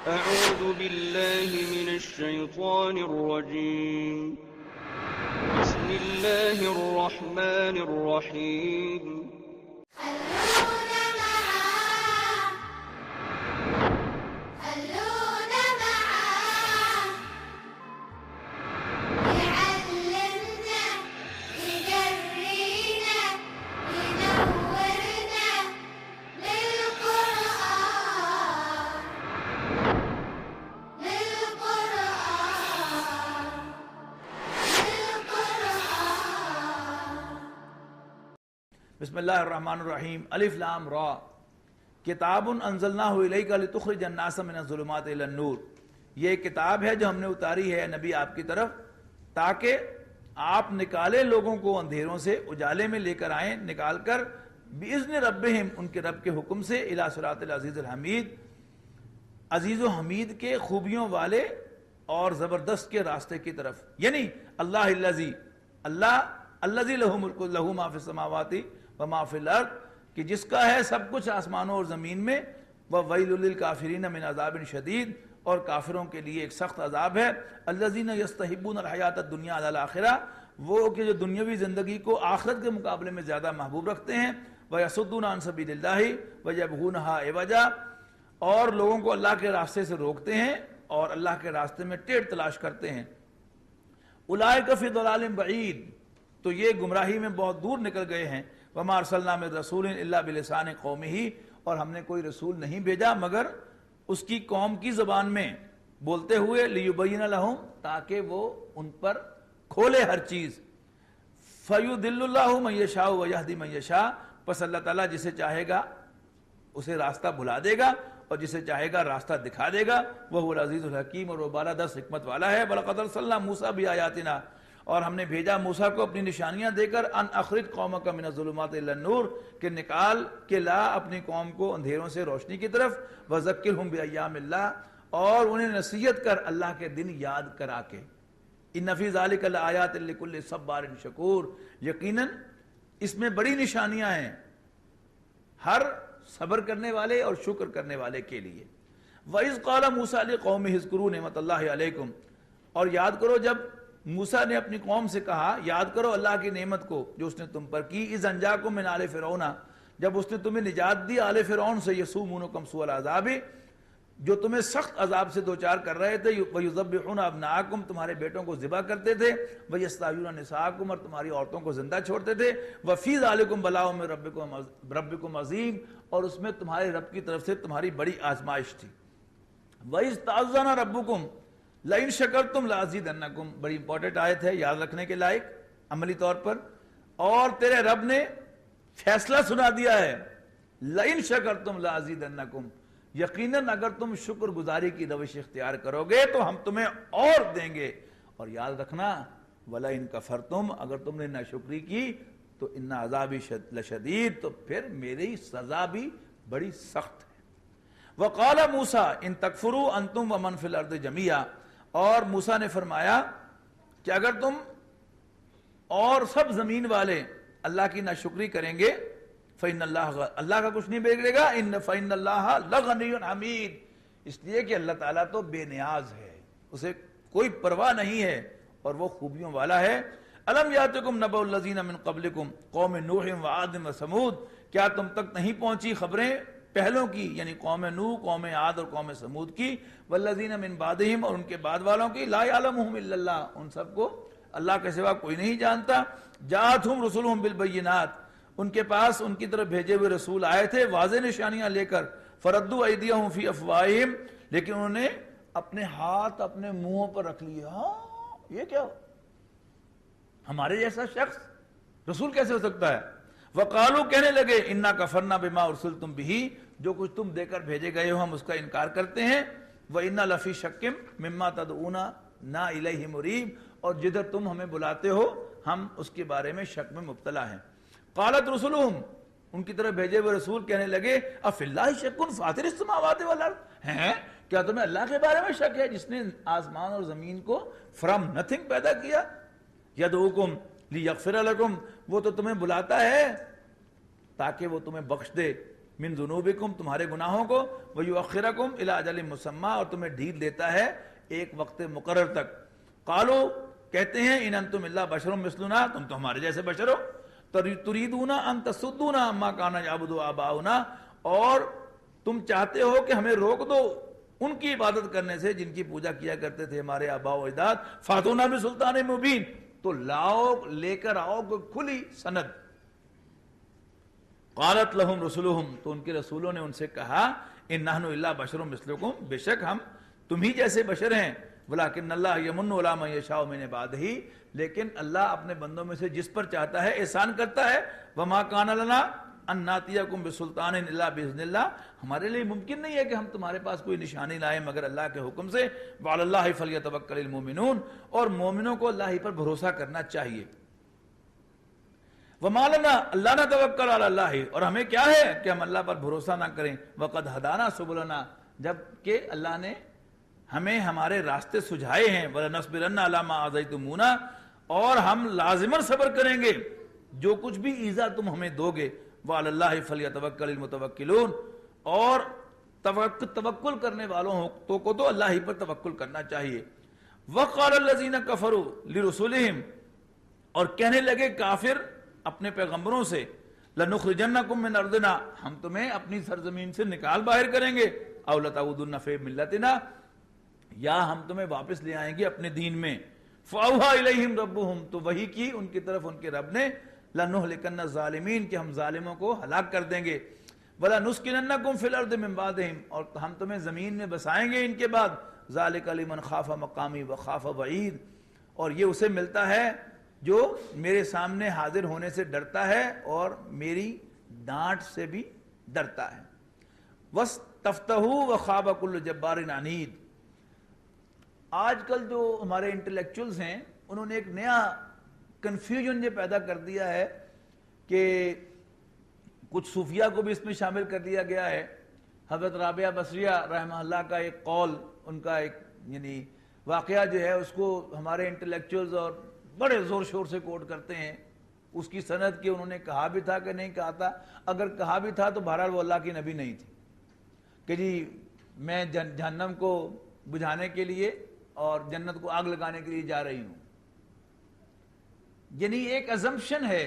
أعوذ بالله من الشيطان الرجيم بسم الله الرحمن الرحيم بسم اللہ الرحمن الرحیم الف لام را کتاب انزلناہ الیک لتخرج الناس من الظلمات الی النور، یہ ایک کتاب ہے جو ہم نے اتاری ہے نبی آپ کی طرف تاکہ آپ نکالے لوگوں کو اندھیروں سے اجالے میں لے کر آئیں، نکال کر باذن ربہم ان کے رب کے حکم سے الی صراط العزیز الحمید، عزیز و حمید کے خوبیوں والے اور زبردست کے راستے کی طرف، یعنی اللہ الذی لہ ملک لہ ما فی السماوات وما فی الارض، کہ جس کا ہے سب کچھ آسمانوں اور زمین میں، وویل للکافرین من عذاب شدید، اور کافروں کے لیے ایک سخت عذاب ہے، الذین یستحبون الحیات الدنیا علی الاخرہ، وہ کہ جو دنیاوی زندگی کو آخرت کے مقابلے میں زیادہ محبوب رکھتے ہیں، ویصدون عن سبیل اللہ ویبغونہا عوجا، اور لوگوں کو اللہ کے راستے سے روکتے ہیں اور اللہ کے راستے میں ٹیڑھ تلاش کرتے ہیں، اولئک فی ضلال بعید، تو یہ گمراہی میں بہت دور نکل گئے ہیں، وما ارسلنا من رسول الا بلسان قومہ، اور ہم نے کوئی رسول نہیں بھیجا مگر اس کی قوم کی زبان میں بولتے ہوئے، لیبین لہم، تاکہ وہ ان پر کھولے ہر چیز، فیضل اللہ من یشاء ویہدی من یشاء، پس اللہ تعالیٰ جسے چاہے گا اسے راستہ بھلا دے گا اور جسے چاہے گا راستہ دکھا دے گا، وہو العزیز الحکیم، اور وہ بالادست حکمت والا ہے، وَلَقَدْ أَرْسَلْنَا مُوسَىٰ بِآيَاتِنَا، اور ہم نے بھیجا موسیٰ کو اپنی نشانیاں دے کر، ان اخرج قومک من الظلمات الی النور، کہ نکال کے لا اپنی قوم کو اندھیروں سے روشنی کی طرف، وذکرہم بایام اللہ، اور انہیں نصیحت کر اللہ کے دن یاد کرا کے، ان فی ذلک لآیات لکل صبار شکور، یقیناً اس میں بڑی نشانیاں ہیں ہر صبر کرنے والے اور شکر کرنے والے کے لیے۔ وَإِذْ قَالَ مُوسَىٰ لِقَوْمِهِ اذْكُرُوا نِعْمَتَ اللَّهِ عَلَيْكُمْ، اور یاد کرو جب موسیٰ نے اپنی قوم سے کہا، یاد کرو اللہ کی نعمت کو جو اس نے تم پر کی، اذ انجاکم من آل فرعون، جب اس نے تمہیں نجات دی آل فرعون سے، یسومونکم سوء العذاب، جو تمہیں سخت عذاب سے دوچار کر رہے تھے، ویذبحون ابناءکم، تمہارے بیٹوں کو ذبح کرتے تھے، ویستحیون نساءکم، اور تمہاری عورتوں کو زندہ چھوڑتے تھے، وفی ذالکم بلاء من ربکم عظیم، اور اس میں تمہارے رب کی طرف سے تمہاری بڑی آزمائش تھی۔ وَإِذْ تَعَذَّنَ رَبُّكُمْ لَئِن شَكَرْتُمْ لَأَزِيدَنَّكُمْ، بڑی امپورٹنٹ آیت ہے، یاد رکھنے کے لائق عملی طور پر، اور تیرے رب نے فیصلہ سنا دیا ہے، لَئِن شَكَرْتُمْ لَأَزِيدَنَّكُمْ، یقیناً اگر تم شکر گزاری کی روش اختیار کرو گے تو ہم تمہیں اور دیں گے، اور یاد رکھنا وَلَئِن كَفَرْتُمْ، اگر تم نے ناشکری کی تو ان عذابی لشدید، تو پھر میری سزا بھی بڑی سخت ہے۔ وَقَالَ مُوسَىٰ إِن تَكْفُرُوا أَنْتُمْ وَمَنْ فِي الْأَرْضِ جَمِيعًا، اور موسیٰ نے فرمایا کہ اگر تم اور سب زمین والے اللہ کی ناشکری کریں گے، فَإِنَّ اللَّهَ، اللہ کا کچھ نہیں بگڑے گا، فَإِنَّ اللَّهَ لَغَنِيٌّ حَمِيدٌ، اس لیے کہ اللہ تعالیٰ تو بے نیاز ہے، اسے کوئی پرواہ نہیں ہے اور وہ خوبیوں والا ہے۔ أَلَمْ يَأْتِكُمْ نَبَأُ الَّذِينَ مِن قَبْلِكُمْ قَوْمِ نُوحٍ وَعَادٍ وَثَمُودَ، کیا تم تک نہیں پہنچی خبریں پہلوں کی، یعنی قوم نوح، قوم عاد اور قوم سمود کی، والذین من بعدہم، اور ان کے بعد والوں کی، لا یعلمہم الا اللہ، ان سب کو اللہ کے سوا کوئی نہیں جانتا، جاءتہم رسلہم بالبینات، ان کے پاس ان کی طرف بھیجے ہوئے رسول آئے تھے واضح نشانیاں لے کر، فردوا ایدیہم فی افواہہم، لیکن انہوں نے اپنے ہاتھ اپنے منہوں پر رکھ لیے، ہاں یہ کیا ہمارے جیسا شخص رسول کیسے ہو سکتا ہے؟ وقالو، کہنے لگے، انا کفرنا بما ارسلتم بہ، جو کچھ تم دے کر بھیجے گئے ہو ہم اس کا انکار کرتے ہیں، وَإِنَّا لَفِي شَكٍّ مِّمَّا تَدْعُونَنَا إِلَيْهِ مُرِيبٍ، اور جدھر تم ہمیں بلاتے ہو ہم اس کے بارے میں شک میں مبتلا ہیں۔ قالت رسلہم، ان کی طرف بھیجے ہوئے رسول کہنے لگے، افی اللہ شک فاطر السماوات والارض، ہیں کیا تمہیں اللہ کے بارے میں شک ہے جس نے آسمان اور زمین کو فرام نتھنگ پیدا کیا؟ یدعوکم لیغفر لکم، وہ تو تمہیں بلاتا ہے تاکہ وہ تمہیں بخش دے، من ذنوبکم تمہارے گناہوں کو، ویؤخرکم الی اجل مسمی اور تمہیں ڈھیل دیتا ہے ایک وقت مقرر تک۔ قالو کہتے ہیں ان انتم الا بشر مثلنا، تم تو ہمارے جیسے بشر ہو، تريدون ان تصدونا عما كان يعبد آباؤنا، اور تم چاہتے ہو کہ ہمیں روک دو ان کی عبادت کرنے سے جن کی پوجا کیا کرتے تھے ہمارے آباء و اجداد، فاتونا بسلطان مبین، تو لاؤ لے کر آؤ کوئی کھلی سند۔ قالت لهم رسلهم، تو ان کے رسولوں نے ان سے کہا ان نحن الا بشر مثلکم، بے شک ہم تم ہی جیسے بشر ہیں، ولکن اللہ یمن علی من یشاء من عبادہ، لیکن اللہ اپنے بندوں میں سے جس پر چاہتا ہے احسان کرتا ہے۔ وما کان لنا ان ناتیکم بسلطان الا باذن اللہ، ہمارے لیے ممکن نہیں ہے کہ ہم تمہارے پاس کوئی نشانی لائیں مگر اللہ کے حکم سے۔ وعلی اللہ فلیتوکل المؤمنون، اور مومنوں کو اللہ ہی پر بھروسہ کرنا چاہیے۔ وما لنا اللہ نتوکل علی اللہ، اور ہمیں کیا ہے کہ ہم اللہ پر بھروسہ نہ کریں۔ وقد ہدانا سبلنا، جب کہ اللہ نے ہمیں ہمارے راستے سجھائے ہیں۔ وَلَنَصْبِرَنَّ عَلَىٰ مَا آذَيْتُمُونَا، اور ہم لازماً صبر کریں گے جو کچھ بھی ایذا تم ہمیں دو گے۔ وَعَلَى اللَّهِ فَلْيَتَوَكَّلِ الْمُتَوَكِّلُونَ، اور توکل کرنے والوں کو تو اللہ ہی پر توکل کرنا چاہیے۔ وَقَالَ الَّذِينَ كَفَرُوا لِرُسُلِهِمْ، اور کہنے لگے کافر اپنے پیغمبروں سے، لَنُخْرِجَنَّكُم مِّنْ أَرْضِنَا، ہم تمہیں اپنی سرزمین سے نکال باہر کریں گے، أَوْ لَتَعُودُنَّ فِي مِلَّتِنَا، یا ہم تمہیں واپس لے آئیں گے اپنے دین میں۔ فَأَوْحَىٰ إِلَيْهِمْ رَبُّهُمْ، تو وحی کی ان کی طرف ان کے رب نے، لَنُهْلِكَنَّ الظَّالِمِينَ، کہ ہم ظالموں کو ہلاک کر دیں گے۔ وَلَنُسْكِنَنَّكُمْ فِي الْأَرْضِ مِن بَعْدِهِمْ، اور ہم تمہیں زمین میں بسائیں گے ان کے بعد۔ ذَلِكَ لِمَنْ خَافَ مَقَامِي وَخَافَ وَعِيدِ، اور یہ اسے ملتا ہے جو میرے سامنے حاضر ہونے سے ڈرتا ہے اور میری ڈانٹ سے بھی ڈرتا ہے۔ وَاسْتَفْتَحُوا وَخَابَ كُلُّ جَبَّارٍ عَنِيدٍ، آج کل جو ہمارے انٹلیکچولز ہیں انہوں نے ایک نیا کنفیوژن یہ پیدا کر دیا ہے کہ کچھ صوفیہ کو بھی اس میں شامل کر دیا گیا ہے۔ حضرت رابعہ بصریہ رحمہ اللہ کا ایک قول، ان کا ایک یعنی واقعہ جو ہے اس کو ہمارے انٹلیکچولز اور بڑے زور شور سے کوٹ کرتے ہیں، اس کی سند کہ انہوں نے کہا بھی تھا کہ نہیں کہا تھا، اگر کہا بھی تھا تو بہرحال وہ اللہ کی نبی نہیں تھی، کہ جی میں جہنم کو بجھانے کے لیے اور جنت کو آگ لگانے کے لیے جا رہی ہوں۔ یعنی ایک ازمپشن ہے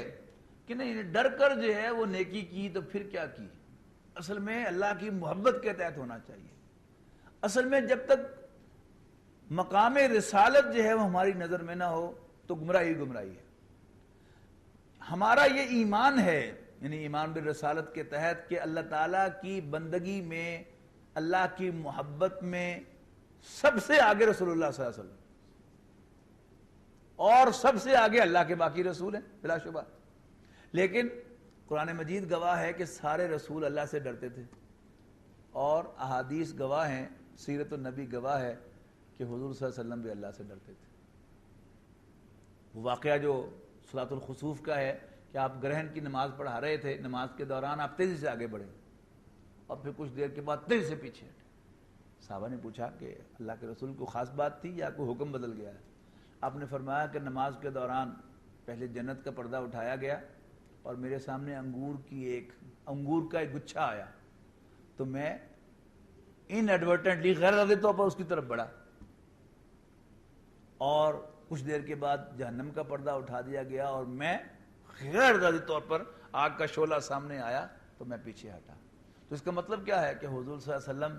کہ نہیں، ڈر کر جو ہے وہ نیکی کی تو پھر کیا کی، اصل میں اللہ کی محبت کے تحت ہونا چاہیے۔ اصل میں جب تک مقام رسالت جو ہے وہ ہماری نظر میں نہ ہو تو گمراہی گمراہی ہے۔ ہمارا یہ ایمان ہے، یعنی ایمان بالرسالت کے تحت، کہ اللہ تعالیٰ کی بندگی میں، اللہ کی محبت میں سب سے آگے رسول اللہ صلی اللہ علیہ وسلم، اور سب سے آگے اللہ کے باقی رسول ہیں بلا شبہ۔ لیکن قرآن مجید گواہ ہے کہ سارے رسول اللہ سے ڈرتے تھے، اور احادیث گواہ ہیں، سیرت النبی گواہ ہے کہ حضور صلی اللہ علیہ وسلم بھی اللہ سے ڈرتے تھے۔ وہ واقعہ جو صلاۃ الخسوف کا ہے کہ آپ گرہن کی نماز پڑھا رہے تھے، نماز کے دوران آپ تیزی سے آگے بڑھے اور پھر کچھ دیر کے بعد تیزی سے پیچھے ہٹے۔ صحابہ نے پوچھا کہ اللہ کے رسول کو خاص بات تھی یا کوئی حکم بدل گیا ہے؟ آپ نے فرمایا کہ نماز کے دوران پہلے جنت کا پردہ اٹھایا گیا اور میرے سامنے انگور کا ایک گچھا آیا، تو میں ان ایڈورٹنٹلی غیر ارادی طور پر اس کی طرف بڑھا، اور کچھ دیر کے بعد جہنم کا پردہ اٹھا دیا گیا اور میں غیر ارادی طور پر آگ کا شعلہ سامنے آیا تو میں پیچھے ہٹا۔ تو اس کا مطلب کیا ہے کہ حضور صلی اللہ علیہ وسلم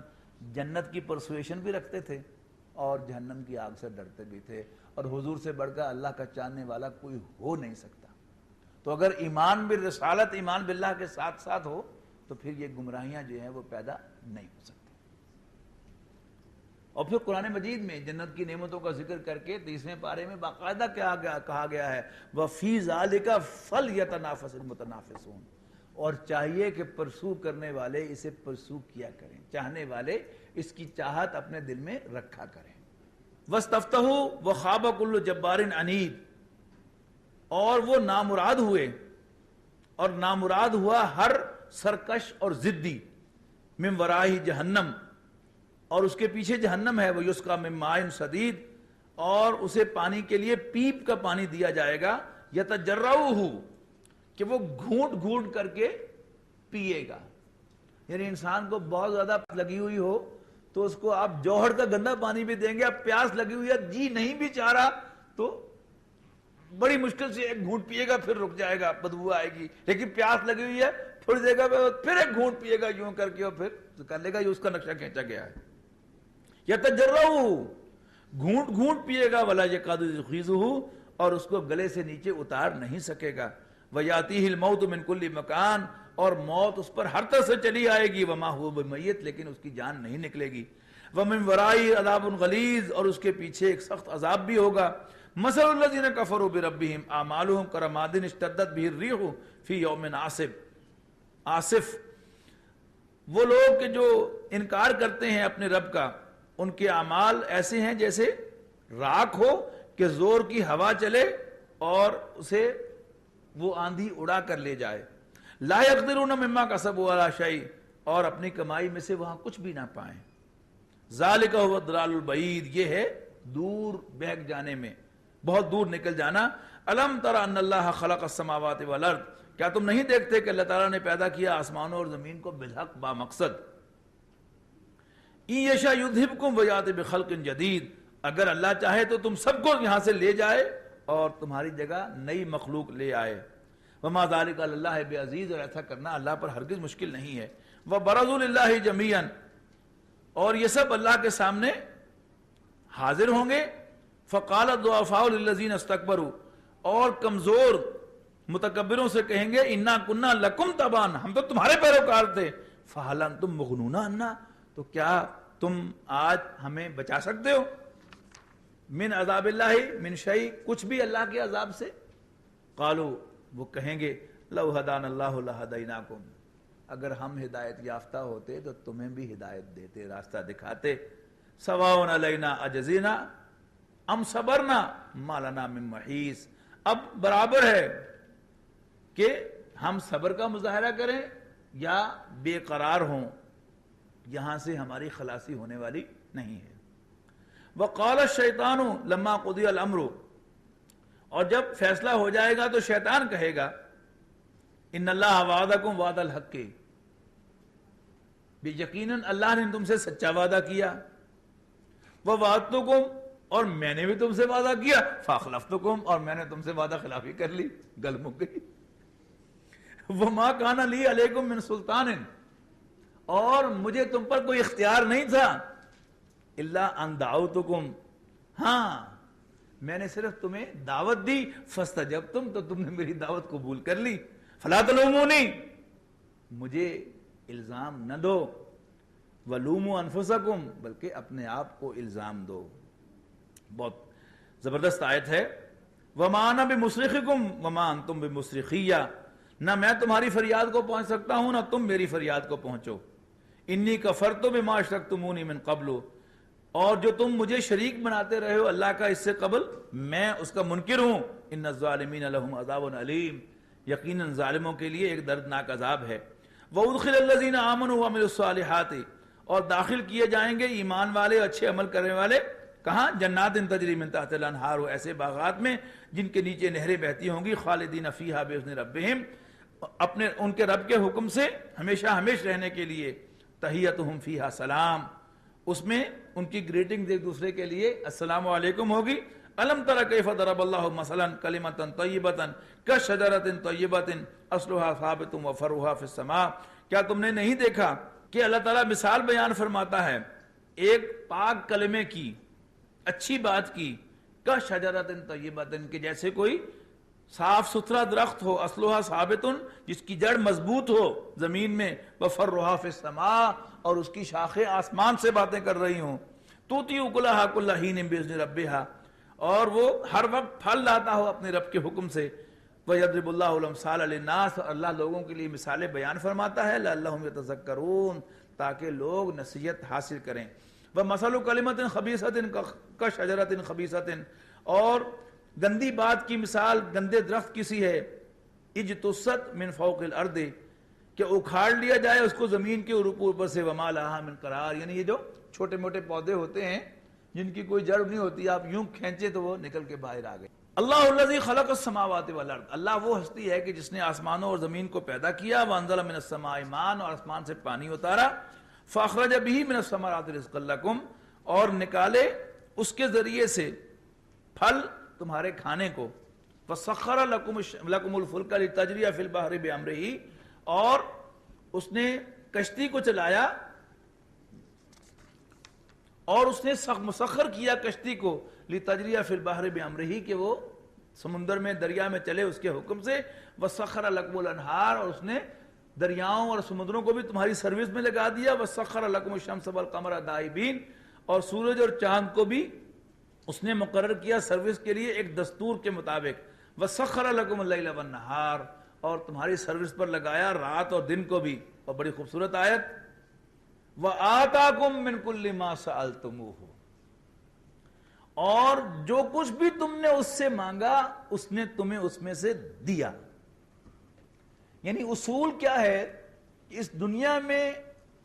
جنت کی پرسویشن بھی رکھتے تھے اور جہنم کی آگ سے ڈرتے بھی تھے، اور حضور سے بڑھ کر اللہ کا چاہنے والا کوئی ہو نہیں سکتا۔ تو اگر ایمان بالرسالت، ایمان باللہ کے ساتھ ساتھ ہو تو پھر یہ گمراہیاں جو ہیں وہ پیدا نہیں ہو سکتی۔ اور پھر قرآن مجید میں جنت کی نعمتوں کا ذکر کر کے 30ویں پارے میں باقاعدہ کہا گیا ہے وَفِي ذَلِكَ فَلْيَتَنَافَسِ الْمُتَنَافِسُونَ، اور چاہیے کہ پرسو کرنے والے اسے پرسو کیا کریں، چاہنے والے اس کی چاہت اپنے دل میں رکھا کریں۔ وَاسْتَفْتَحُوا وَخَابَ كُلُّ جَبَّارٍ عَنِيدٍ، اور وہ نامراد ہوئے، اور نامراد ہوا ہر سرکش اور ضدی، من ورائہ جہنم، اور اس کے پیچھے جہنم ہے، وہ یسقا من ماء صدید، اور اسے پانی کے لیے پیپ کا پانی دیا جائے گا، یتجرعہ، کہ وہ گھونٹ گھونٹ کر کے پیے گا۔ یعنی انسان کو بہت زیادہ لگی ہوئی ہو تو اس کو آپ جوہر کا گندا پانی بھی دیں گے، اب پیاس لگی ہوئی ہے جی نہیں بھی چاہ رہا تو بڑی مشکل سے ایک گھونٹ پیے گا پھر رک جائے گا، بدبو آئے گی، لیکن پیاس لگی ہوئی ہے تھوڑی دیر کا پھر ایک گھونٹ پیے گا یوں کر کے اور پھر کر لے گا، یہ اس کا نقشہ کھینچا گیا ہے۔ یتجرعہ، گھونٹ گھونٹ پیے گا، ولا یکاد یغیظہ، اور اس کو گلے سے نیچے اتار نہیں سکے گا، ویاتیہ الموت من کل مکان، اور موت اس پر ہر طرف سے چلی آئے گی، وما ہوا بمیت، لیکن اس کی جان نہیں نکلے گی، ومن ورائہ عذاب غلیظ، اور اس کے پیچھے ایک سخت عذاب بھی ہوگا۔ مثل الذین کفروا بربہم اعمالہم کرماد اشتدت بہ الریح فی یوم عاصف، وہ لوگ کہ جو انکار کرتے ہیں اپنے رب کا، ان کے اعمال ایسے ہیں جیسے راکھ ہو کہ زور کی ہوا چلے اور اسے وہ آندھی اڑا کر لے جائے، لا یقدرون مما کسبوا علی شیء، اور اپنی کمائی میں سے وہاں کچھ بھی نہ پائیں۔ ذالک هو الضلال البعید، یہ ہے دور بہک جانے میں، بہت دور نکل جانا۔ الم تر ان اللہ خلق السماوات والارض، کیا تم نہیں دیکھتے کہ اللہ تعالیٰ نے پیدا کیا آسمانوں اور زمین کو بالحق با مقصد۔ ان یشاء یذھبکم ویأت بخلق جدید، اگر اللہ چاہے تو تم سب کو یہاں سے لے جائے اور تمہاری جگہ نئی مخلوق لے آئے۔ وما ذلک علی اللہ بعزیز، اور ایسا کرنا اللہ پر ہرگز مشکل نہیں ہے۔ وبرزوا للہ جمیعا، اور یہ سب اللہ کے سامنے حاضر ہوں گے۔ فقال الضعفاء للذین استکبروا، اور کمزور متکبروں سے کہیں گے انا کنا لکم تبعا، ہم تو تمہارے پیروکار تھے، فہل انتم مغنون عنا، تو کیا تم آج ہمیں بچا سکتے ہو من عذاب اللہ من شیء، کچھ بھی اللہ کے عذاب سے۔ قالوا، وہ کہیں گے لو ہدانا اللہ لہدیناکم، اگر ہم ہدایت یافتہ ہوتے تو تمہیں بھی ہدایت دیتے، راستہ دکھاتے۔ سواء علینا اجزینا ام صبرنا ما لنا من محیص، اب برابر ہے کہ ہم صبر کا مظاہرہ کریں یا بے قرار ہوں، یہاں سے ہماری خلاصی ہونے والی نہیں ہے۔ وقال الشیطان لما قضی الامر، اور جب فیصلہ ہو جائے گا تو شیطان کہے گا ان اللہ وعدکم وعد الحق، بے یقیناً اللہ نے تم سے سچا وعدہ کیا، ووعدتکم، اور میں نے بھی تم سے وعدہ کیا، فاخلفتکم، اور میں نے تم سے وعدہ خلافی کر لی، گل مک گئی۔ وما کان لی علیکم من سلطان، اور مجھے تم پر کوئی اختیار نہیں تھا، الا ان دعوتکم، ہاں میں نے صرف تمہیں دعوت دی، فاستجبتم، تو تم نے میری دعوت قبول کر لی، فلا تلومونی، مجھے الزام نہ دو، ولوموا انفسکم، بلکہ اپنے آپ کو الزام دو۔ بہت زبردست آیت ہے۔ وما انا بمصرخکم وما انتم بمصرخیہ، نہ میں تمہاری فریاد کو پہنچ سکتا ہوں نہ تم میری فریاد کو پہنچو۔ انی کفرت بما اشرکتمونی من قبل، اور جو تم مجھے شریک بناتے رہے ہو اللہ کا اس سے قبل، میں اس کا منکر ہوں۔ ان الظالمین لهم عذاب علیم، یقیناً ظالموں کے لیے ایک دردناک عذاب ہے۔ وادخل الذین آمنوا وعملوا الصالحات، اور داخل کیے جائیں گے ایمان والے اچھے عمل کرنے والے، کہاں؟ جنات تجری من تحت الانہار، ایسے باغات میں جن کے نیچے نہریں بہتی ہوں گی، خالدین فیہا باذن ربہم، اپنے ان کے رب کے حکم سے ہمیشہ ہمیش رہنے کے لیے۔ تحیتہم فیہا سلام، اس میں ان کی گریٹنگز ایک دوسرے کے لیے السلام علیکم ہوگی۔ الم تر کیف ضرب اللہ مثلا کلمۃ طیبۃ کشجرۃ طیبۃ اصلها ثابت وفرعها فی السماء، کیا تم نے نہیں دیکھا کہ اللہ تعالیٰ مثال بیان فرماتا ہے ایک پاک کلمے کی، اچھی بات کی، کشجرۃ طیبۃ، کہ جیسے کوئی صاف ستھرا درخت ہو، اصلها ثابت، جس کی جڑ مضبوط ہو زمین میں، وفرعها فی السماء، اور اس کی شاخیں آسمان سے باتیں کر رہی ہوں، تؤتی اکلھا کل حین باذن ربھا، اور وہ ہر وقت پھل لاتا ہو اپنے رب کے حکم سے۔ وَيَضْرِبُ اللَّهُ الْأَمْثَالَ لِلنَّاسِ، اور اللہ لوگوں کے لیے مثالیں بیان فرماتا ہے، لَعَلَّهُمْ يَتَذَكَّرُونَ، تاکہ لوگ نصیحت حاصل کریں۔ وَمَثَلُ كَلِمَةٍ خَبِيثَةٍ كَشَجَرَةٍ خَبِيثَةٍ، اور گندی بات کی مثال گندے درخت کسی ہے، اجتثت من فوق الارض، کہ اکھاڑ لیا جائے اس کو زمین کے اوپر سے، وما لها من قرار، یعنی یہ جو چھوٹے موٹے پودے ہوتے ہیں جن کی کوئی جڑ نہیں ہوتی، آپ یوں کھینچے تو وہ نکل کے باہر آ گئے۔ اللہ الذی خلق السماوات والارض، اللہ وہ ہستی ہے کہ جس نے آسمانوں اور زمین کو پیدا کیا، وانزل من السماء ماء، اور آسمان سے پانی اتارا، فاخرج به من الثمرات رزقا لکم، اور نکالے اس کے ذریعے سے پھل تمہارے کھانے کو، وسخر لکم الفلک لتجری فی البحر بامرہ، اور اس نے کشتی کو چلایا اور اس نے مسخر کیا کشتی کو، لتجری فی البحر بامرہ، کہ وہ سمندر میں دریا میں چلے اس کے حکم سے، وسخر لکم الانہار، اور اس نے دریاؤں اور سمندروں کو بھی تمہاری سروس میں لگا دیا، وسخر لکم الشمس والقمر دائبین، اور سورج اور چاند کو بھی اس نے مقرر کیا سروس کے لیے ایک دستور کے مطابق، وسخر لکم اللیل والنہار، اور تمہاری سروس پر لگایا رات اور دن کو بھی۔ اور بڑی خوبصورت آیت، وَآتَاكُم مِّن كُلِّ مَا سَأَلْتُمُوهُ، اور جو کچھ بھی تم نے اس سے مانگا اس نے تمہیں اس میں سے دیا۔ یعنی اصول کیا ہے کہ اس دنیا میں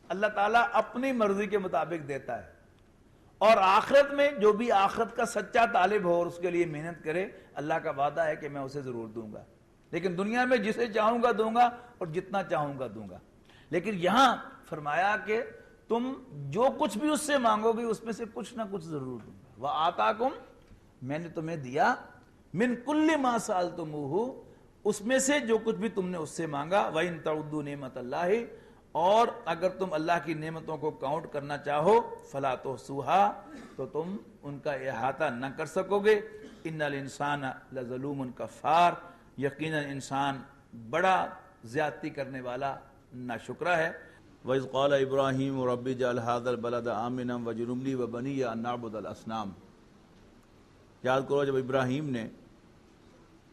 اللہ تعالیٰ اپنی مرضی کے مطابق دیتا ہے، اور آخرت میں جو بھی آخرت کا سچا طالب ہو اور اس کے لیے محنت کرے، اللہ کا وعدہ ہے کہ میں اسے ضرور دوں گا۔ لیکن دنیا میں جسے چاہوں گا دوں گا اور جتنا چاہوں گا دوں گا، لیکن یہاں فرمایا کہ تم جو کچھ بھی اس سے مانگو گے اس میں سے کچھ نہ کچھ ضرور دوں گا۔ وَآتَاكُم، میں نے تمہیں دیا، مِن كُلِّ مَا سَأَلْتُمُوهُ، اس میں سے جو کچھ بھی تم نے اس سے مانگا، وَإِن تَعُدُّوا نِعْمَتَ اللَّهِ، اور اگر تم اللہ کی نعمتوں کو کاؤنٹ کرنا چاہو، فَلَا تُحْصُوهَا، تو تم ان کا احاطہ نہ کر سکو گے۔ إِنَّ الْإِنسَانَ لَظَلُومٌ كَفَّارٌ، یقیناً انسان بڑا زیادتی کرنے والا ناشکرا ہے۔ وَإِذْ قَالَ إِبْرَاهِيمُ رَبِّ اجْعَلْ هَٰذَا الْبَلَدَ آمِنًا وَاجْنُبْنِي وَبَنِيَّ أَن نَّعْبُدَ الْأَصْنَامَ۔ یاد کرو جب ابراہیم نے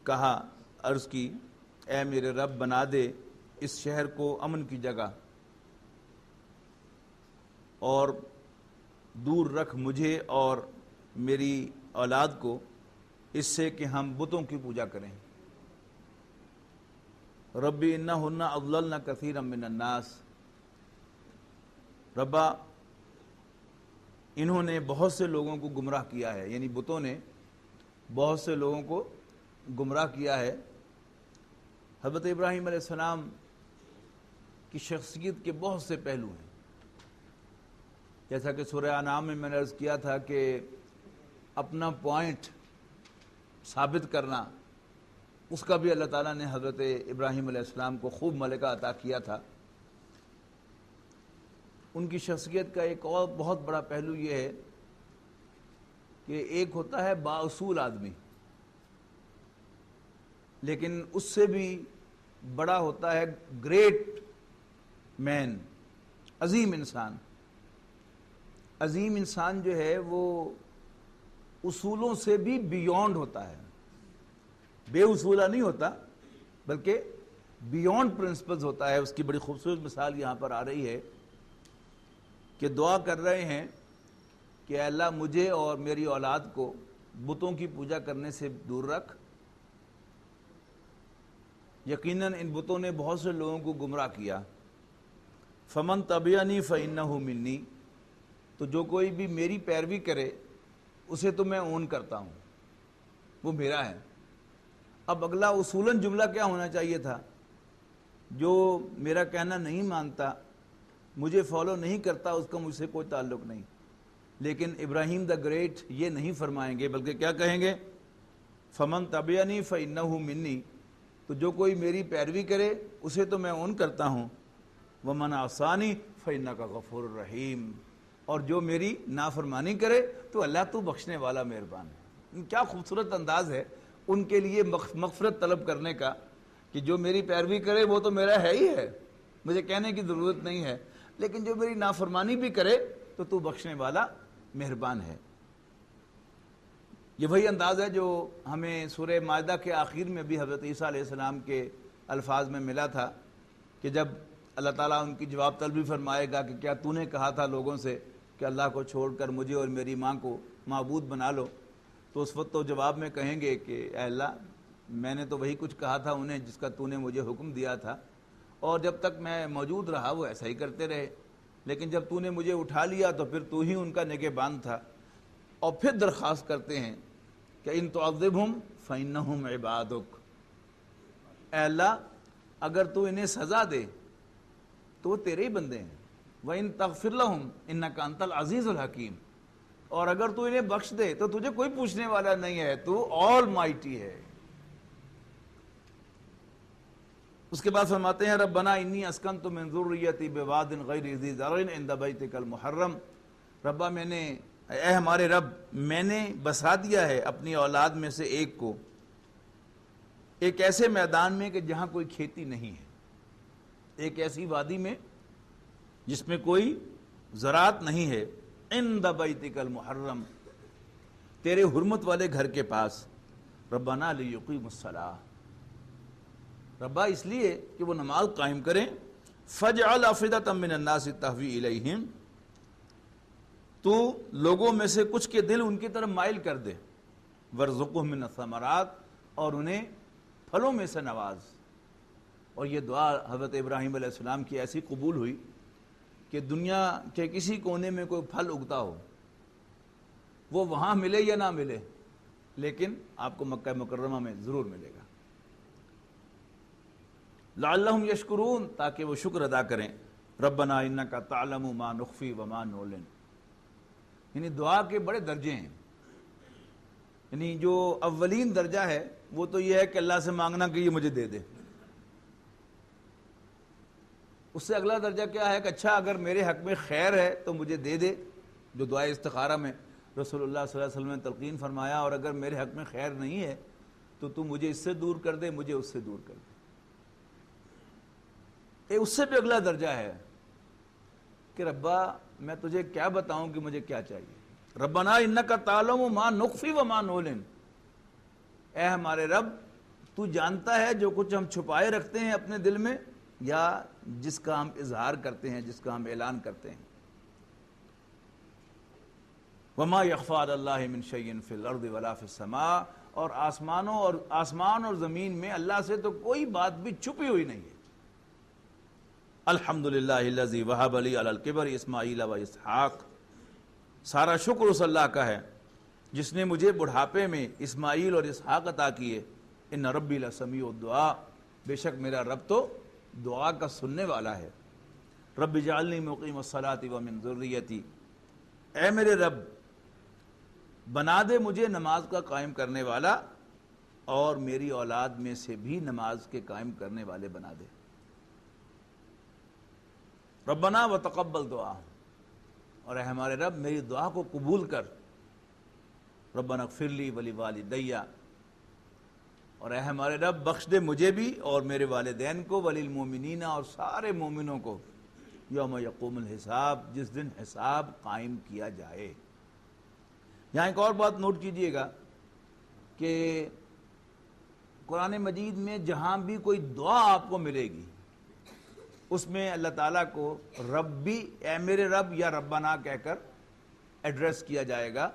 کہا، عرض کی، اے میرے رب بنا دے اس شہر کو امن کی جگہ، اور دور رکھ مجھے اور میری اولاد کو اس سے کہ ہم بتوں کی پوجا کریں۔ ربی انہن اضللن کثیرا من الناس، ربا انہوں نے بہت سے لوگوں کو گمراہ کیا ہے، یعنی بتوں نے بہت سے لوگوں کو گمراہ کیا ہے۔ حضرت ابراہیم علیہ السلام کی شخصیت کے بہت سے پہلو ہیں، جیسا کہ سورہ انعام میں نے عرض کیا تھا کہ اپنا پوائنٹ ثابت کرنا، اس کا بھی اللہ تعالیٰ نے حضرت ابراہیم علیہ السلام کو خوب ملکہ عطا کیا تھا۔ ان کی شخصیت کا ایک اور بہت بڑا پہلو یہ ہے کہ ایک ہوتا ہے بااصول آدمی، لیکن اس سے بھی بڑا ہوتا ہے گریٹ مین، عظیم انسان۔ عظیم انسان جو ہے وہ اصولوں سے بھی بیونڈ ہوتا ہے، بے اصولہ نہیں ہوتا بلکہ بیونڈ پرنسپلز ہوتا ہے۔ اس کی بڑی خوبصورت مثال یہاں پر آ رہی ہے کہ دعا کر رہے ہیں کہ اے اللہ مجھے اور میری اولاد کو بتوں کی پوجا کرنے سے دور رکھ، یقیناً ان بتوں نے بہت سے لوگوں کو گمراہ کیا۔ فمن تبعنی فإنہ منی، تو جو کوئی بھی میری پیروی کرے اسے تو میں اون کرتا ہوں، وہ میرا ہے۔ اب اگلا اصولاً جملہ کیا ہونا چاہیے تھا، جو میرا کہنا نہیں مانتا، مجھے فالو نہیں کرتا، اس کا مجھ سے کوئی تعلق نہیں۔ لیکن ابراہیم دا گریٹ یہ نہیں فرمائیں گے، بلکہ کیا کہیں گے، فمن تبعنی فإنہ منی، تو جو کوئی میری پیروی کرے اسے تو میں اون کرتا ہوں، ومن عصانی فإنک غفور رحیم، اور جو میری نافرمانی کرے تو اللہ تو بخشنے والا مہربان ہے۔ کیا خوبصورت انداز ہے ان کے لیے مغفرت طلب کرنے کا کہ جو میری پیروی کرے وہ تو میرا ہے ہی ہے، مجھے کہنے کی ضرورت نہیں ہے، لیکن جو میری نافرمانی بھی کرے تو بخشنے والا مہربان ہے۔ یہ وہی انداز ہے جو ہمیں سورہ مائدہ کے آخر میں بھی حضرت عیسیٰ علیہ السلام کے الفاظ میں ملا تھا کہ جب اللہ تعالیٰ ان کی جواب طلبی فرمائے گا کہ کیا تو نے کہا تھا لوگوں سے کہ اللہ کو چھوڑ کر مجھے اور میری ماں کو معبود بنا لو، تو اس وقت تو جواب میں کہیں گے کہ اے اللہ میں نے تو وہی کچھ کہا تھا انہیں جس کا تو نے مجھے حکم دیا تھا، اور جب تک میں موجود رہا وہ ایسا ہی کرتے رہے، لیکن جب تو نے مجھے اٹھا لیا تو پھر تو ہی ان کا نگہبان تھا۔ اور پھر درخواست کرتے ہیں کہ ان تعذبہم فإنہم عبادک، اے اللہ اگر تو انہیں سزا دے تو وہ تیرے ہی بندے ہیں، وَإِن تَغْفِرْ لَهُمْ إِنَّكَ أَنْتَ الْعَزِيزُ الْحَكِيمُ، اور اگر تو انہیں بخش دے تو تجھے کوئی پوچھنے والا نہیں ہے، تو آل مائٹی ہے۔ اس کے بعد فرماتے ہیں ربنا انی اسکنت من ذریتی بواد غیر ذی زرع عند بیتک المحرم، ربا اے ہمارے رب میں نے بسا دیا ہے اپنی اولاد میں سے ایک کو ایک ایسے میدان میں کہ جہاں کوئی کھیتی نہیں ہے، ایک ایسی وادی میں جس میں کوئی زراعت نہیں ہے، عند بیتک المحرم، تیرے حرمت والے گھر کے پاس، ربنا لیقیموا الصلاۃ، ربا اس لیے کہ وہ نماز قائم کریں، فَجْعَلْ أَفْئِدَةً مِّنَ النَّاسِ تَهْوِي إِلَيْهِمْ، تو لوگوں میں سے کچھ کے دل ان کی طرف مائل کر دے، وَارْزُقْهُم مِّنَ الثَّمَرَاتِ، اور انہیں پھلوں میں سے نواز۔ اور یہ دعا حضرت ابراہیم علیہ السلام کی ایسی قبول ہوئی کہ دنیا کے کسی کونے میں کوئی پھل اگتا ہو، وہ وہاں ملے یا نہ ملے، لیکن آپ کو مکہ مکرمہ میں ضرور ملے گا، لعلہم یشکرون، تاکہ وہ شکر ادا کریں۔ ربنا انک تعلم ما نخفی وما نعلن، یعنی دعا کے بڑے درجے ہیں، یعنی جو اولین درجہ ہے وہ تو یہ ہے کہ اللہ سے مانگنا کہ یہ مجھے دے دے، اس سے اگلا درجہ کیا ہے کہ اچھا اگر میرے حق میں خیر ہے تو مجھے دے دے، جو دعائے استخارہ میں رسول اللہ صلی اللہ علیہ وسلم نے تلقین فرمایا، اور اگر میرے حق میں خیر نہیں ہے تو مجھے اس سے دور کر دے، مجھے اس سے دور کر دے۔ اس سے بھی اگلا درجہ ہے کہ ربا میں تجھے کیا بتاؤں کہ مجھے کیا چاہیے، ربنا انک تعلم ما نخفی وما نعلن، اے ہمارے رب تو جانتا ہے جو کچھ ہم چھپائے رکھتے ہیں اپنے دل میں یا جس کا ہم اظہار کرتے ہیں، جس کا ہم اعلان کرتے ہیں۔ وما یخفی علی اللہ من شیء فی الارض ولا فی السماء، اور آسمان اور زمین میں اللہ سے تو کوئی بات بھی چھپی ہوئی نہیں ہے۔ الحمدللہ الذی وہب لی علی الکبر اسماعیل و اسحاق، سارا شکر اس اللہ کا ہے جس نے مجھے بڑھاپے میں اسماعیل اور اسحاق عطا کیے، ان ربی لسمیع الدعاء، بے شک میرا رب تو دعا کا سننے والا ہے۔ رب اجعلنی مقیم الصلاۃ ومن ذریتی، اے میرے رب بنا دے مجھے نماز کا قائم کرنے والا، اور میری اولاد میں سے بھی نماز کے قائم کرنے والے بنا دے۔ ربنا وتقبل دعا، اور اے ہمارے رب میری دعا کو قبول کر۔ ربنا اغفر لی ولوالدی، اور اے ہمارے رب بخش دے مجھے بھی اور میرے والدین کو، وللمؤمنین، اور سارے مومنوں کو، یوم یقوم الحساب، جس دن حساب قائم کیا جائے۔ یہاں ایک اور بات نوٹ کیجئے گا کہ قرآن مجید میں جہاں بھی کوئی دعا آپ کو ملے گی اس میں اللہ تعالیٰ کو ربی، اے میرے رب یا ربنا کہہ کر ایڈریس کیا جائے گا،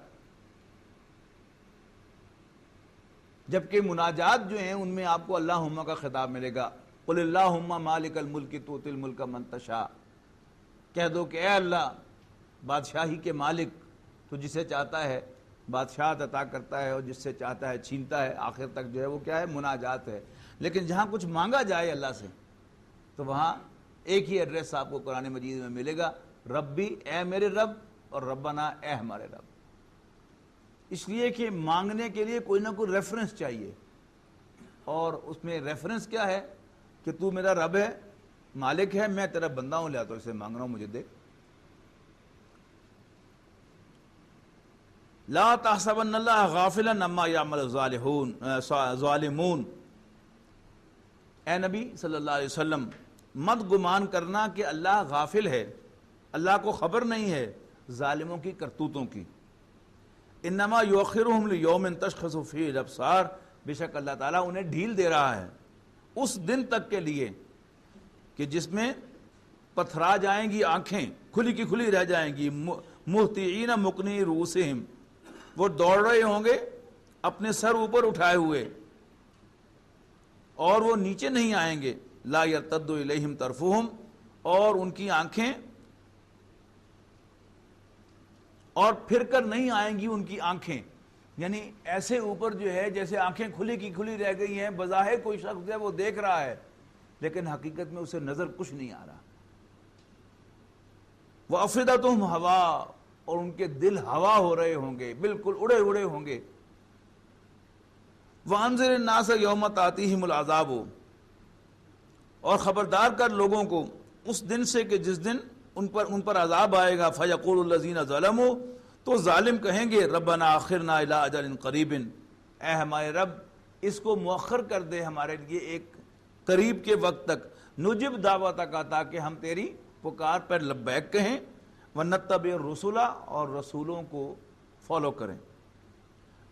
جبکہ مناجات جو ہیں ان میں آپ کو اللہم کا خطاب ملے گا، قل اللہم مالک الملک تؤتی الملک من تشاء، کہہ دو کہ اے اللہ بادشاہی کے مالک، تو جسے چاہتا ہے بادشاہت عطا کرتا ہے اور جس سے چاہتا ہے چھینتا ہے، آخر تک جو ہے وہ کیا ہے، مناجات ہے۔ لیکن جہاں کچھ مانگا جائے اللہ سے تو وہاں ایک ہی ایڈریس آپ کو قرآن مجید میں ملے گا، ربی اے میرے رب، اور ربنا اے ہمارے رب، اس لیے کہ مانگنے کے لیے کوئی نہ کوئی ریفرنس چاہیے، اور اس میں ریفرنس کیا ہے کہ تو میرا رب ہے، مالک ہے، میں تیرا بندہ ہوں، لیا تو اسے مانگ رہا ہوں، مجھے دے۔ لا تحسبن اللہ غافلا عما یعمل الظالمون، اے نبی صلی اللہ علیہ وسلم مت گمان کرنا کہ اللہ غافل ہے، اللہ کو خبر نہیں ہے ظالموں کی کرتوتوں کی۔ انما یؤخرہم لیوم تشخص فیہ الابصار، بے شک اللہ تعالیٰ انہیں ڈھیل دے رہا ہے اس دن تک کے لیے کہ جس میں پتھرا جائیں گی آنکھیں، کھلی کی کھلی رہ جائیں گی، مہطعین مقنعی رؤوسہم، وہ دوڑ رہے ہوں گے اپنے سر اوپر اٹھائے ہوئے، اور وہ نیچے نہیں آئیں گے، لا یرتد الیہم طرفہم، اور ان کی آنکھیں اور پھر کر نہیں آئیں گی ان کی آنکھیں، یعنی ایسے اوپر جو ہے جیسے آنکھیں کھلی کی کھلی رہ گئی ہیں، بظاہر کوئی شخص ہے وہ دیکھ رہا ہے لیکن حقیقت میں اسے نظر کچھ نہیں آ رہا۔ وَأَفْئِدَتُهُمْ ہوا، اور ان کے دل ہوا ہو رہے ہوں گے، بالکل اڑے اڑے ہوں گے۔ وَأَنذِرِ النَّاسَ يَوْمَ تَأْتِيهِمُ الْعَذَابُ، اور خبردار کر لوگوں کو اس دن سے کہ جس دن ان پر عذاب آئے گا۔ فَيَقُولُ الَّذِينَ ظَلَمُوا، تو ظالم کہیں گے رَبَّنَا آخِرْنَا إِلَىٰ أَجَلٍ قَرِيبٍ، اے ہمارے رب اس کو مؤخر کر دے ہمارے لیے ایک قریب کے وقت تک، نجب دعوتک، تاکہ ہم تیری پکار پر لبیک کہیں، وَنَتَّبِعِ الرُّسُلَ، اور رسولوں کو فالو کریں۔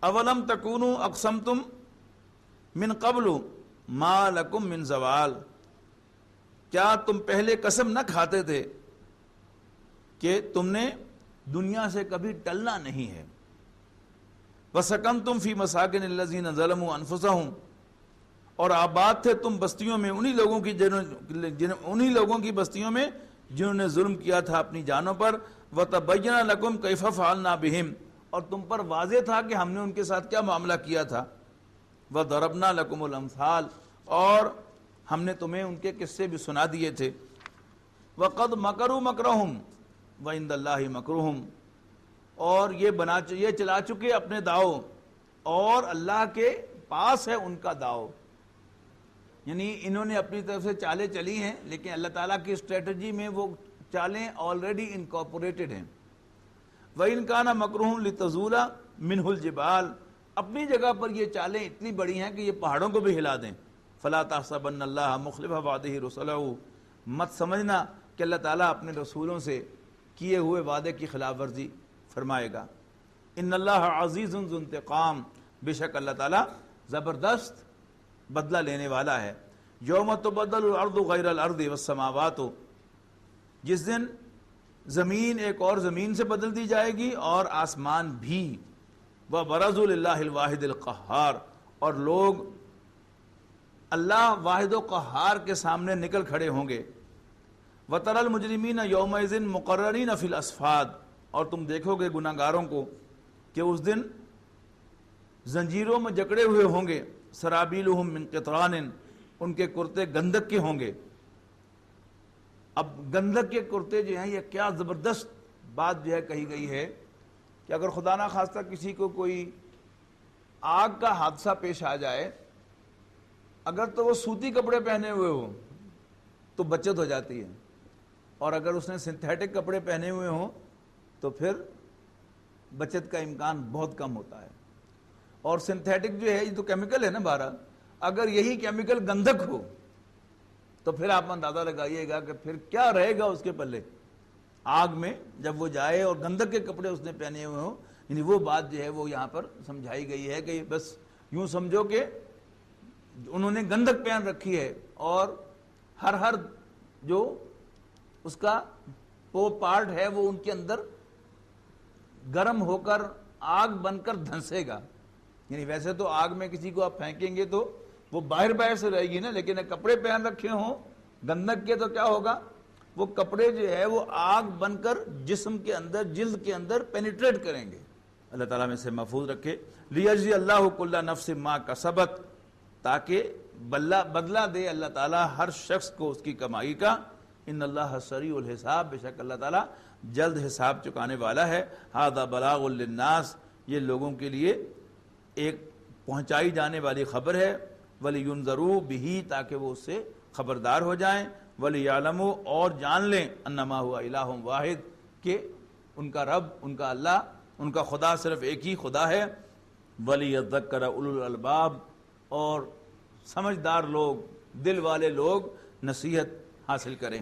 اولم تکونوا اقسمتم من قبل ما لکم من زوال، کیا تم پہلے قسم نہ کھاتے تھے کہ تم نے دنیا سے کبھی ٹلنا نہیں ہے۔ وَسَكَنْتُمْ فِي مَسَاكِنِ الَّذِينَ ظَلَمُوا أَنفُسَهُمْ، اور آباد تھے تم بستیوں میں انہی لوگوں کی بستیوں میں جنہوں نے ظلم کیا تھا اپنی جانوں پر۔ وَتَبَيَّنَ لَكُمْ كَيْفَ فَعَلْنَا بِهِمْ، اور تم پر واضح تھا کہ ہم نے ان کے ساتھ کیا معاملہ کیا تھا۔ وَضَرَبْنَا لَكُمُ الْأَمْثَالَ، اور ہم نے تمہیں ان کے قصے بھی سنا دیے تھے۔ وَقَدْ مَكَرُوا مَكْرَهُمْ وَعِنْدَ اللَّهِ مَكْرُهُمْ، اور یہ چلا چکے اپنے داؤ، اور اللہ کے پاس ہے ان کا داؤ۔ یعنی انہوں نے اپنی طرف سے چالیں چلی ہیں لیکن اللہ تعالیٰ کی اسٹریٹجی میں وہ چالیں آلریڈی انکارپوریٹڈ ہیں۔ وَإِنْ كَانَ مَكْرُهُمْ لِتَزُولَ مِنْهُ الْجِبَالُ، اپنی جگہ پر یہ چالیں اتنی بڑی ہیں کہ یہ پہاڑوں کو بھی ہلا دیں۔ فَلَا تَحْسَبَنَّ اللَّهَ مُخْلِفَ وَعْدِهِ رُسُلَهُ، مت سمجھنا کہ اللہ تعالیٰ اپنے رسولوں سے کیے ہوئے وعدے کی خلاف ورزی فرمائے گا۔ ان اللہ عزیز ذو انتقام، بے شک اللہ تعالیٰ زبردست بدلہ لینے والا ہے۔ یوم تبدل الارض غیر الارض والسماوات، جس دن زمین ایک اور زمین سے بدل دی جائے گی اور آسمان بھی۔ وبرزوا للہ الواحد القہار، اور لوگ اللہ واحد و قہار کے سامنے نکل کھڑے ہوں گے۔ وَتَرَى الْمُجْرِمِينَ يَوْمَئِذٍ مُقَرَّنِينَ فِي الْأَصْفَادِ، اور تم دیکھو گے گناہگاروں کو کہ اس دن زنجیروں میں جکڑے ہوئے ہوں گے۔ سرابیلہم من قطران، ان کے کرتے گندک کے ہوں گے۔ اب گندک کے کرتے جو ہیں، یہ کیا زبردست بات جو ہے کہی گئی ہے کہ اگر خدا نہ خواستہ کسی کو کوئی آگ کا حادثہ پیش آ جائے، اگر تو وہ سوتی کپڑے پہنے ہوئے ہو تو بچت ہو جاتی ہے، اور اگر اس نے سنتھیٹک کپڑے پہنے ہوئے ہوں تو پھر بچت کا امکان بہت کم ہوتا ہے۔ اور سنتھیٹک جو ہے یہ تو کیمیکل ہے نا بارہ، اگر یہی کیمیکل گندک ہو تو پھر آپ اندازہ لگائیے گا کہ پھر کیا رہے گا اس کے پلے آگ میں جب وہ جائے، اور گندک کے کپڑے اس نے پہنے ہوئے ہوں۔ یعنی وہ بات جو ہے وہ یہاں پر سمجھائی گئی ہے کہ بس یوں سمجھو کہ انہوں نے گندک پہن رکھی ہے، اور ہر جو اس کا وہ پارٹ ہے وہ ان کے اندر گرم ہو کر آگ بن کر دھنسے گا۔ یعنی ویسے تو آگ میں کسی کو آپ پھینکیں گے تو وہ باہر سے رہے گی نا، لیکن کپڑے پہن رکھے ہوں گندک کے تو کیا ہوگا، وہ کپڑے جو ہے وہ آگ بن کر جسم کے اندر، جلد کے اندر پینیٹریٹ کریں گے۔ اللہ تعالیٰ میں سے محفوظ رکھے۔ لیجزی اللہ کل نفس ما کسبت، تاکہ بدلہ دے اللہ تعالیٰ ہر شخص کو اس کی کمائی کا۔ ان اللہ سریع الحساب، بے شک اللہ تعالیٰ جلد حساب چکانے والا ہے۔ ھذا بلاغ للناس، یہ لوگوں کے لیے ایک پہنچائی جانے والی خبر ہے۔ وَلِيُنذَرُوا بِهِ، تاکہ وہ اس سے خبردار ہو جائیں۔ وَلِيَعْلَمُوا، اور جان لیں، انما ہوا الہ واحد، کہ ان کا رب، ان کا اللہ، ان کا خدا صرف ایک ہی خدا ہے۔ وَلِيَذَّكَّرَ أُولُو الْأَلْبَابِ، اور سمجھدار لوگ، دل والے لوگ نصیحت حاصل کریں۔